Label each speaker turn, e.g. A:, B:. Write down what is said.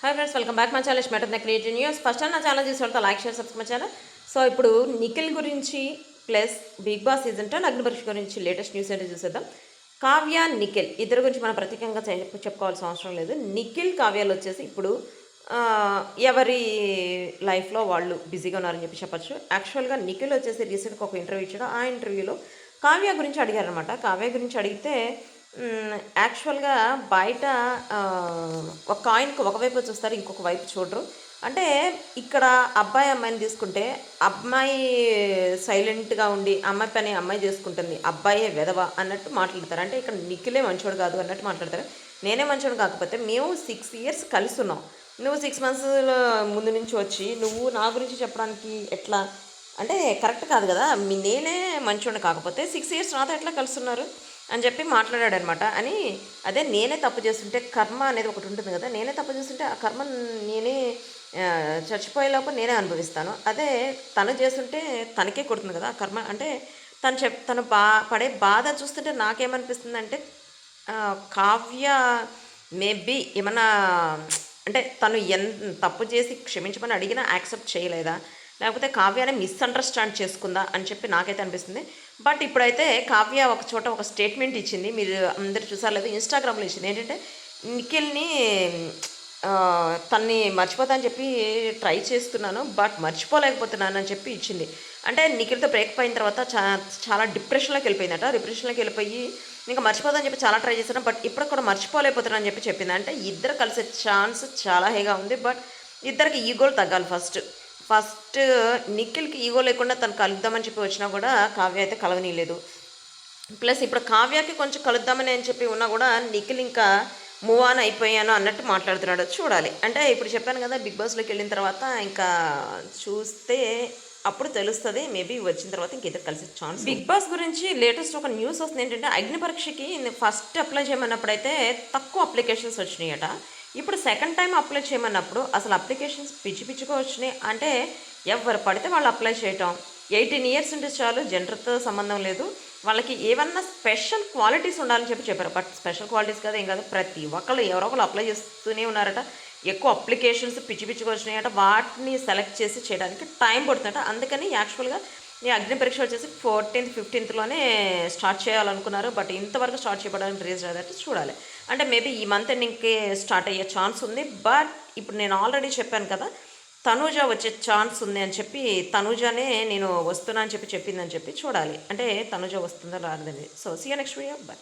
A: Hi friends, welcome back my channel matter the creative news. First time నా channel చూసిన like share subscribe my channel. So ఇప్పుడు నిఖిల్ గురించి plus Bigg Boss season 10 Agnipariksha గురించి latest news ఏంటో చూసేద్దాం. కావ్య నిఖిల్ ఇద్దరు గురించి మనం ప్రత్యేకంగా చెప్పుకోవాల్సిన అవసరం లేదు. నిఖిల్ కావ్యాలు వచ్చేసి ఇప్పుడు ఎవరి లైఫ్లో వాళ్ళు బిజీగా ఉన్నారని చెప్పచ్చు. యాక్చువల్గా నిఖిల్ వచ్చేసి రీసెంట్గా ఒక ఇంటర్వ్యూ ఇచ్చాడు. ఆ ఇంటర్వ్యూలో కావ్య గురించి అడిగారనమాట. కావ్య గురించి అడిగితే యాక్చువల్గా బయట ఒక కాయిన్కి ఒకవైపు చూస్తారు, ఇంకొక వైపు చూడరు. అంటే ఇక్కడ అబ్బాయి అమ్మాయిని తీసుకుంటే అమ్మాయి సైలెంట్గా ఉండి అమ్మాయి పని అమ్మాయి చేసుకుంటుంది, అబ్బాయే వెధవ అన్నట్టు మాట్లాడతారు. అంటే ఇక్కడ నిఖిలే మంచోడు కాదు అన్నట్టు మాట్లాడతారు. నేనే మంచోడు కాకపోతే మేము 6 years కలిసి ఉన్నాం, నువ్వు 6 months ముందు నుంచి వచ్చి నువ్వు నా గురించి చెప్పడానికి ఎట్లా అంటే కరెక్ట్ కాదు కదా. నేనే మంచోడు కాకపోతే 6 years నాతో ఎట్లా కలుస్తున్నారు అని చెప్పి మాట్లాడాడనమాట. అని అదే నేనే తప్పు చేస్తుంటే కర్మ అనేది ఒకటి ఉంటుంది కదా, నేనే తప్పు చేస్తుంటే ఆ కర్మ నేనే చచ్చిపోయేలోపు నేనే అనుభవిస్తాను. అదే తను చేస్తుంటే తనకే కొడుతుంది కదా ఆ కర్మ. అంటే తను పడే బాధ చూస్తుంటే నాకేమనిపిస్తుంది అంటే కావ్య మేబీ ఏమన్నా అంటే తను తప్పు చేసి క్షమించమని అడిగినా యాక్సెప్ట్ చేయలేదా, లేకపోతే కావ్యనే మిస్అండర్స్టాండ్ చేసుకుందా అని చెప్పి నాకైతే అనిపిస్తుంది. బట్ ఇప్పుడైతే కావ్య ఒక చోట ఒక స్టేట్మెంట్ ఇచ్చింది, మీరు అందరు చూసారు లేదు, ఇన్స్టాగ్రామ్లో ఇచ్చింది. ఏంటంటే నిఖిల్ని తన్ని మర్చిపోతా అని చెప్పి ట్రై చేస్తున్నాను బట్ మర్చిపోలేకపోతున్నాను అని చెప్పి ఇచ్చింది. అంటే నిఖిల్తో బ్రేక్ అయిన తర్వాత చాలా డిప్రెషన్లోకి వెళ్ళిపోయిందట. డిప్రెషన్లోకి వెళ్ళిపోయి ఇంకా మర్చిపోదని చెప్పి చాలా ట్రై చేశాను బట్ ఇప్పుడు కూడా మర్చిపోలేకపోతున్నాను అని చెప్పి చెప్పింది. అంటే ఇద్దరు కలిసే ఛాన్స్ చాలా హైగా ఉంది. బట్ ఇద్దరికి ఈగోలు తగ్గాలి. ఫస్ట్ నిఖిల్కి ఈగో లేకుండా తను కలుద్దామని చెప్పి వచ్చినా కూడా కావ్య అయితే కలవనీయలేదు. ప్లస్ ఇప్పుడు కావ్యకి కొంచెం కలుద్దామని అని చెప్పి ఉన్నా కూడా నిఖిల్ ఇంకా మూవ్ ఆన్ అయిపోయాను అన్నట్టు మాట్లాడుతున్నాడు. చూడాలి. అంటే ఇప్పుడు చెప్పాను కదా, బిగ్ బాస్లోకి వెళ్ళిన తర్వాత ఇంకా చూస్తే అప్పుడు తెలుస్తుంది. మేబీ వచ్చిన తర్వాత ఇంకేదో కలిసి ఛాన్స్. బిగ్ బాస్ గురించి లేటెస్ట్ ఒక న్యూస్ వస్తుంది. ఏంటంటే అగ్ని పరీక్షకి ఫస్ట్ అప్లై చేయమన్నప్పుడైతే తక్కువ అప్లికేషన్స్ వచ్చినాయట. ఇప్పుడు సెకండ్ టైం అప్లై చేయమన్నప్పుడు అసలు అప్లికేషన్స్ పిచ్చిగా వచ్చినాయి. అంటే ఎవరు పడితే వాళ్ళు అప్లై చేయటం. 18 years ఉంటే చాలు, జెండర్తో సంబంధం లేదు, వాళ్ళకి ఏమన్నా స్పెషల్ క్వాలిటీస్ ఉండాలని చెప్పి చెప్పారు. బట్ స్పెషల్ క్వాలిటీస్ కదా ఏం కాదు, ప్రతి ఒక్కళ్ళు ఎవరో ఒకళ్ళు అప్లై చేస్తూనే ఉన్నారట. ఎక్కువ అప్లికేషన్స్ పిచ్చిగా వచ్చినాయట. వాటిని సెలెక్ట్ చేసి చేయడానికి టైం పడుతుందట. అందుకని యాక్చువల్గా ఈ అగ్ని పరీక్ష వచ్చేసి 14th 15thలోనే స్టార్ట్ చేయాలనుకున్నారు. బట్ ఇంతవరకు స్టార్ట్ చేయడానికి రీజన్ అదంటే చూడాలి. అంటే మేబీ ఈ మంత్ ఎండింగ్కి స్టార్ట్ అయ్యే ఛాన్స్ ఉంది. బట్ ఇప్పుడు నేను ఆల్రెడీ చెప్పాను కదా, తనూజ వచ్చే ఛాన్స్ ఉంది అని చెప్పి, తనూజనే నేను వస్తున్నా అని చెప్పి చెప్పిందని చెప్పి చూడాలి. అంటే తనూజ వస్తుందా రాదని. So see you next video. By.